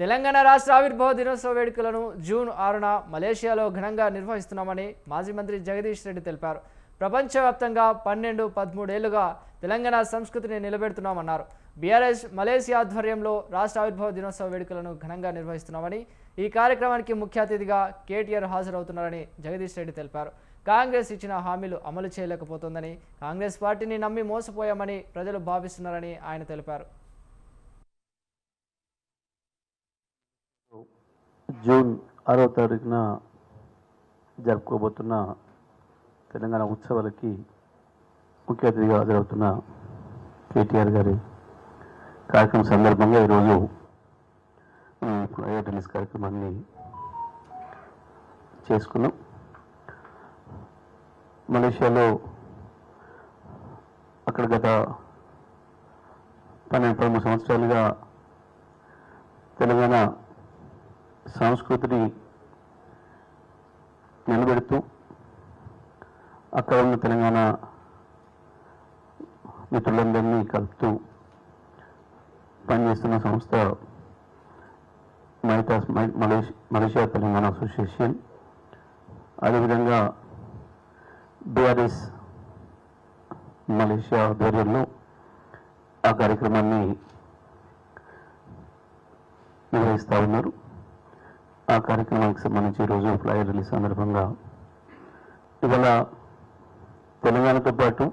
తెలంగాణ రాష్ట్ర ఆవిర్భావ దినోత్సవ వేడుకలను జూన్ 6న మలేషియాలో ఘనంగా నిర్వహిస్తున్నామని మాజీ మంత్రి జగదీష్ రెడ్డి తెలిపారు. ప్రపంచవ్యాప్తంగా 12-13 ఏళ్లుగా తెలంగాణ సంస్కృతిని నిలబెడుతున్నామన్నారు. బీఆర్ఎస్ మలేషియా ఆధ్వర్యంలో రాష్ట్ర ఆవిర్భావ దినోత్సవ వేడుకలను ఘనంగా నిర్వహిస్తున్నామని, ఈ కార్యక్రమానికి ముఖ్య అతిథిగా కేటీఆర్ హాజరవుతున్నారని జగదీష్ రెడ్డి తెలిపారు. కాంగ్రెస్ ఇచ్చిన హామీలు అమలు చేయలేకపోతోందని, కాంగ్రెస్ పార్టీని నమ్మి మోసపోయామని ప్రజలు భావిస్తున్నారని ఆయన తెలిపారు. జూన్ 6వ తారీఖున జరుపుకోబోతున్న తెలంగాణ ఉత్సవాలకి ముఖ్య అతిథిగా హాజరవుతున్న కేటీఆర్ గారి కార్యక్రమం సందర్భంగా ఈరోజు ఫ్లైఓవర్ రిలీజ్ కార్యక్రమాన్ని చేసుకున్నాం. మలేషియాలో అక్కడ గత 12-13 సంవత్సరాలుగా తెలంగాణ సంస్కృతిని నిలబెడుతూ అక్కడ ఉన్న తెలంగాణ మిత్రులందరినీ కలుపుతూ పనిచేస్తున్న సంస్థ మలేషియా తెలంగాణ అసోసియేషన్, అదేవిధంగా బీఆర్ఎస్ మలేషియా ఆధ్వర్యంలో ఆ కార్యక్రమాన్ని నిర్వహిస్తూ ఉన్నారు. ఆ కార్యక్రమానికి సంబంధించి ఈరోజు ఫ్లైఓవర్ రిలీజ్ సందర్భంగా ఇవాళ తెలంగాణతో పాటు